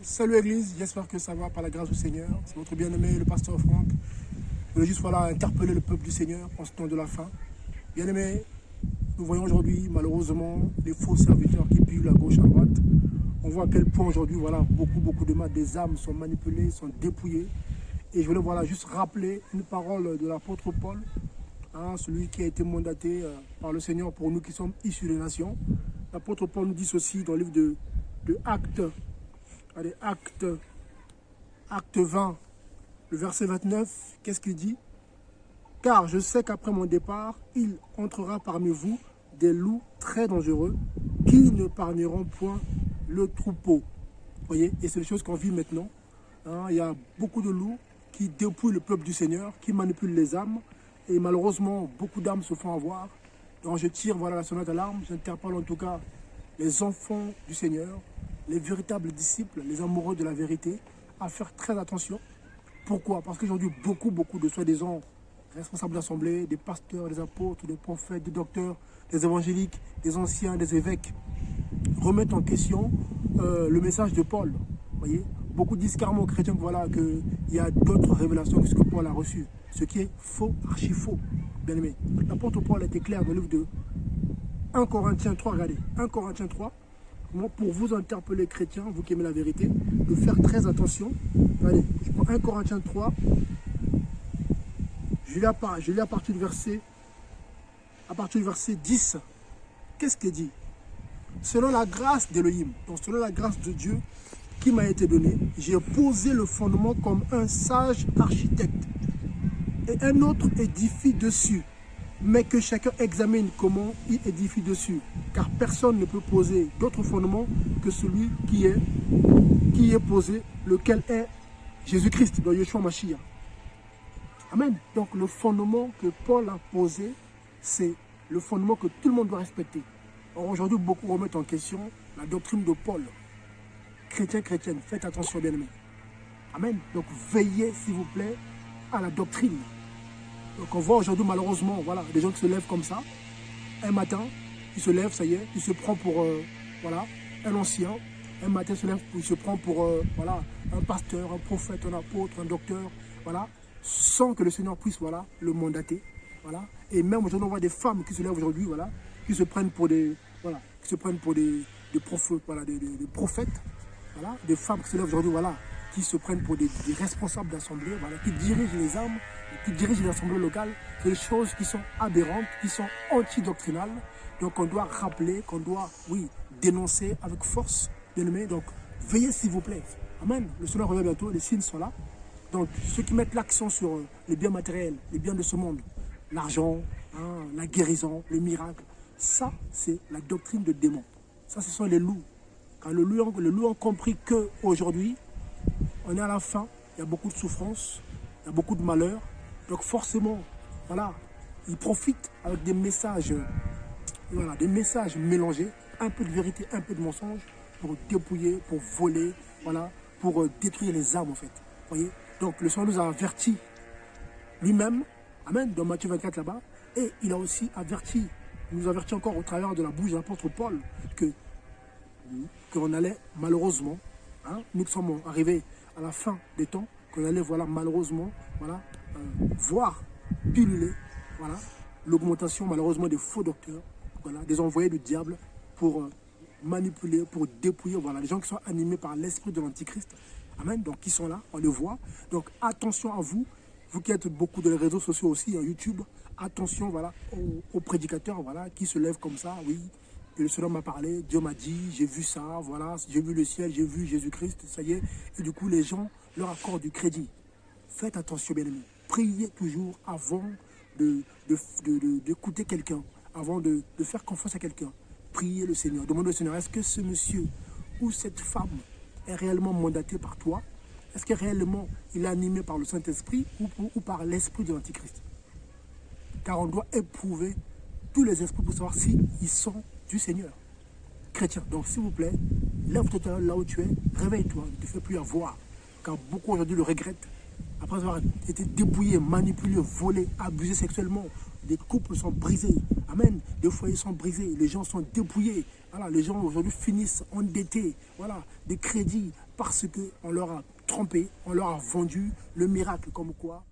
Salut Église, j'espère que ça va par la grâce du Seigneur. C'est votre bien-aimé, le pasteur Franck. Je voulais juste interpeller le peuple du Seigneur en ce temps de la fin. Bien-aimé, nous voyons aujourd'hui malheureusement les faux serviteurs qui pillent à gauche, à droite. On voit à quel point aujourd'hui, beaucoup de mal, des âmes sont manipulées, sont dépouillées. Et je voulais juste rappeler une parole de l'apôtre Paul, celui qui a été mandaté par le Seigneur pour nous qui sommes issus des nations. L'apôtre Paul nous dit ceci dans le livre de Actes. Allez, acte 20, le verset 29, qu'est-ce qu'il dit? Car je sais qu'après mon départ, il entrera parmi vous des loups très dangereux qui ne parneront point le troupeau. Vous voyez, et c'est les choses qu'on vit maintenant. Il y a beaucoup de loups qui dépouillent le peuple du Seigneur, qui manipulent les âmes. Et malheureusement, beaucoup d'âmes se font avoir. Donc je tire la sonnette d'alarme, j'interpelle en tout cas les enfants du Seigneur, les véritables disciples, les amoureux de la vérité, à faire très attention. Pourquoi? Parce qu'aujourd'hui, beaucoup de soi-disant responsables d'assemblée, des pasteurs, des apôtres, des prophètes, des docteurs, des évangéliques, des anciens, des évêques, remettent en question le message de Paul. Vous voyez, beaucoup disent carrément aux chrétiens qu'il y a d'autres révélations que ce que Paul a reçu. Ce qui est faux, archi faux, bien aimé. L'apôtre Paul a été clair dans le livre de 1 Corinthiens 3, regardez, 1 Corinthiens 3, pour vous interpeller chrétiens, vous qui aimez la vérité, de faire très attention. Allez, je prends 1 Corinthiens 3, je lis à partir du verset 10. Qu'est-ce qu'il dit? Selon la grâce d'Élohim, donc selon la grâce de Dieu qui m'a été donnée, j'ai posé le fondement comme un sage architecte. Et un autre édifie dessus. Mais que chacun examine comment il édifie dessus. Car personne ne peut poser d'autre fondement que celui qui est posé, lequel est Jésus-Christ, dans Yeshua Mashiach. Amen. Donc le fondement que Paul a posé, c'est le fondement que tout le monde doit respecter. Or aujourd'hui, beaucoup remettent en question la doctrine de Paul. Chrétiens, chrétiennes, faites attention, bien-aimés. Amen. Donc veillez, s'il vous plaît, à la doctrine. Donc on voit aujourd'hui malheureusement, des gens qui se lèvent comme ça. Un matin, il se lève, ça y est, il se prend pour un ancien. Un matin, il se lève, il se prend pour un pasteur, un prophète, un apôtre, un docteur, sans que le Seigneur puisse le mandater. Et même aujourd'hui, on voit des femmes qui se lèvent aujourd'hui, qui se prennent pour des prophètes, des femmes qui se lèvent aujourd'hui, qui se prennent pour des responsables d'assemblée, qui dirigent les âmes, qui dirigent l'assemblée locale. C'est des choses qui sont aberrantes, qui sont antidoctrinales. Donc on doit rappeler, qu'on doit, dénoncer avec force, bien aimé. Donc veillez s'il vous plaît. Amen. Le Seigneur revient bientôt, les signes sont là. Donc ceux qui mettent l'accent sur les biens matériels, les biens de ce monde, l'argent, la guérison, le miracle, ça c'est la doctrine de démons. Ça ce sont les loups. Quand le loup a compris qu'aujourd'hui, on est à la fin, il y a beaucoup de souffrance, il y a beaucoup de malheur. Donc forcément, ils profitent avec des messages, mélangés, un peu de vérité, un peu de mensonge, pour dépouiller, pour voler, pour détruire les âmes en fait. Voyez. Donc le Seigneur nous a avertis lui-même, amen, dans Matthieu 24 là-bas, et il a aussi nous avertit encore au travers de la bouche de l'apôtre Paul qu'on allait malheureusement, nous sommes arrivés à la fin des temps, qu'on allait malheureusement voir pulluler l'augmentation malheureusement des faux docteurs, des envoyés du diable pour manipuler, pour dépouiller, les gens qui sont animés par l'esprit de l'antichrist. Amen. Donc qui sont là, on le voit. Donc attention à vous, vous qui êtes beaucoup dans les réseaux sociaux aussi, YouTube, attention aux prédicateurs qui se lèvent comme ça, Et le Seigneur m'a parlé, Dieu m'a dit, j'ai vu ça, j'ai vu le ciel, j'ai vu Jésus-Christ, ça y est. Et du coup, les gens leur accordent du crédit. Faites attention, bien aimés. Priez toujours avant d'écouter quelqu'un, avant de faire confiance à quelqu'un. Priez le Seigneur. Demandez au Seigneur, est-ce que ce monsieur ou cette femme est réellement mandaté par toi? Est-ce que réellement il est animé par le Saint-Esprit ou par l'esprit de l'Antichrist? Car on doit éprouver tous les esprits pour savoir s'ils sont du Seigneur. Chrétien, donc s'il vous plaît, lève-toi là où tu es, réveille-toi, ne te fais plus avoir. Car beaucoup aujourd'hui le regrettent. Après avoir été dépouillés, manipulés, volés, abusés sexuellement, des couples sont brisés. Amen. Des foyers sont brisés, les gens sont dépouillés. Les gens aujourd'hui finissent endettés. Des crédits, parce qu'on leur a trompé, on leur a vendu le miracle comme quoi